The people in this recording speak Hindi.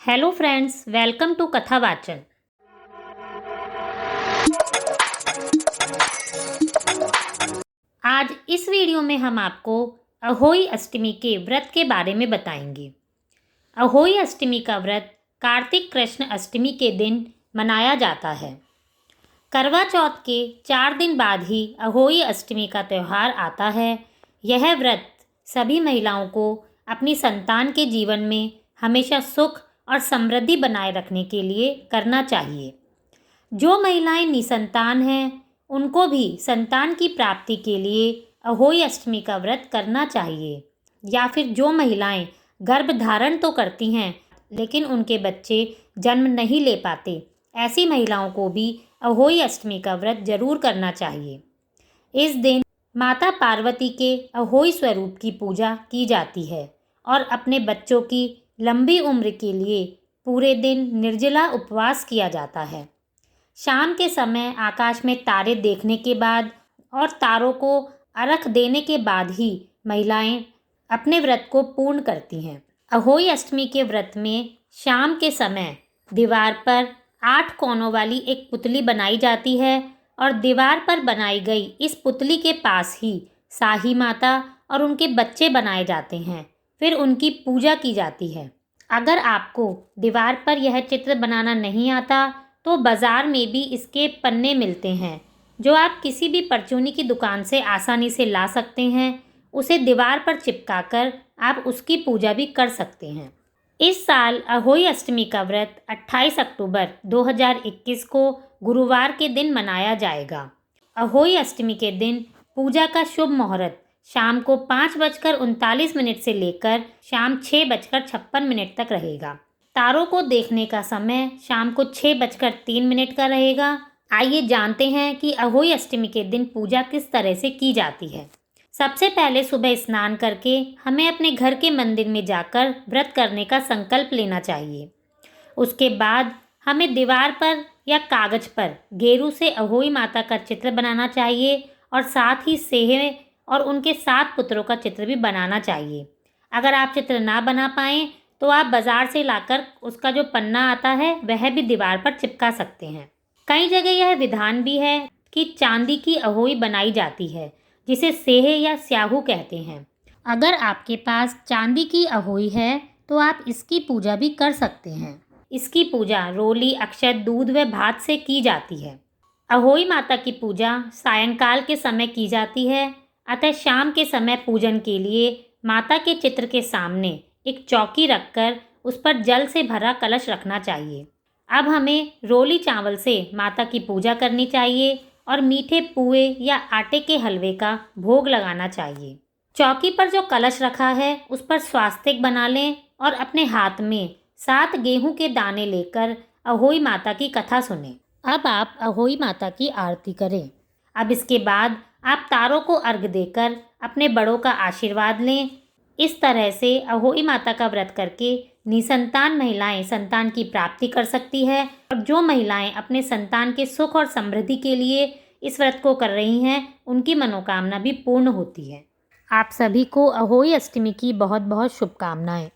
हेलो फ्रेंड्स, वेलकम टू कथा वाचन। आज इस वीडियो में हम आपको अहोई अष्टमी के व्रत के बारे में बताएंगे। अहोई अष्टमी का व्रत कार्तिक कृष्ण अष्टमी के दिन मनाया जाता है। करवा चौथ के 4 दिन बाद ही अहोई अष्टमी का त्यौहार आता है। यह व्रत सभी महिलाओं को अपनी संतान के जीवन में हमेशा सुख और समृद्धि बनाए रखने के लिए करना चाहिए। जो महिलाएं निसंतान हैं उनको भी संतान की प्राप्ति के लिए अहोई अष्टमी का व्रत करना चाहिए। या फिर जो महिलाएं गर्भ धारण तो करती हैं लेकिन उनके बच्चे जन्म नहीं ले पाते, ऐसी महिलाओं को भी अहोई अष्टमी का व्रत जरूर करना चाहिए। इस दिन माता पार्वती के अहोई स्वरूप की पूजा की जाती है और अपने बच्चों की लंबी उम्र के लिए पूरे दिन निर्जला उपवास किया जाता है। शाम के समय आकाश में तारे देखने के बाद और तारों को अर्घ देने के बाद ही महिलाएं अपने व्रत को पूर्ण करती हैं। अहोई अष्टमी के व्रत में शाम के समय दीवार पर 8 कोनों वाली एक पुतली बनाई जाती है और दीवार पर बनाई गई इस पुतली के पास ही साही माता और उनके बच्चे बनाए जाते हैं। फिर उनकी पूजा की जाती है। अगर आपको दीवार पर यह चित्र बनाना नहीं आता तो बाज़ार में भी इसके पन्ने मिलते हैं जो आप किसी भी परचूनी की दुकान से आसानी से ला सकते हैं। उसे दीवार पर चिपकाकर आप उसकी पूजा भी कर सकते हैं। इस साल अहोई अष्टमी का व्रत 28 अक्टूबर 2021 को गुरुवार के दिन मनाया जाएगा। अहोई अष्टमी के दिन पूजा का शुभ मुहूर्त शाम को 5:39 से लेकर शाम 6:56 तक रहेगा। तारों को देखने का समय शाम को 6:03 का रहेगा। आइए जानते हैं कि अहोई अष्टमी के दिन पूजा किस तरह से की जाती है। सबसे पहले सुबह स्नान करके हमें अपने घर के मंदिर में जाकर व्रत करने का संकल्प लेना चाहिए। उसके बाद हमें दीवार पर या कागज पर गेरू से अहोई माता का चित्र बनाना चाहिए और साथ ही सेहे और उनके 7 पुत्रों का चित्र भी बनाना चाहिए। अगर आप चित्र ना बना पाएँ तो आप बाज़ार से लाकर उसका जो पन्ना आता है वह भी दीवार पर चिपका सकते हैं। कई जगह यह विधान भी है कि चांदी की अहोई बनाई जाती है जिसे सेहे या स्याहू कहते हैं। अगर आपके पास चांदी की अहोई है तो आप इसकी पूजा भी कर सकते हैं। इसकी पूजा रोली, अक्षत, दूध व भात से की जाती है। अहोई माता की पूजा सायंकाल के समय की जाती है, अतः शाम के समय पूजन के लिए माता के चित्र के सामने एक चौकी रखकर उस पर जल से भरा कलश रखना चाहिए। अब हमें रोली चावल से माता की पूजा करनी चाहिए और मीठे पुए या आटे के हलवे का भोग लगाना चाहिए। चौकी पर जो कलश रखा है उस पर स्वास्तिक बना लें और अपने हाथ में 7 गेहूं के दाने लेकर अहोई माता की कथा सुनें। अब आप अहोई माता की आरती करें। अब इसके बाद आप तारों को अर्घ देकर अपने बड़ों का आशीर्वाद लें। इस तरह से अहोई माता का व्रत करके निसंतान महिलाएं संतान की प्राप्ति कर सकती है और जो महिलाएं अपने संतान के सुख और समृद्धि के लिए इस व्रत को कर रही हैं उनकी मनोकामना भी पूर्ण होती है। आप सभी को अहोई अष्टमी की बहुत बहुत शुभकामनाएं।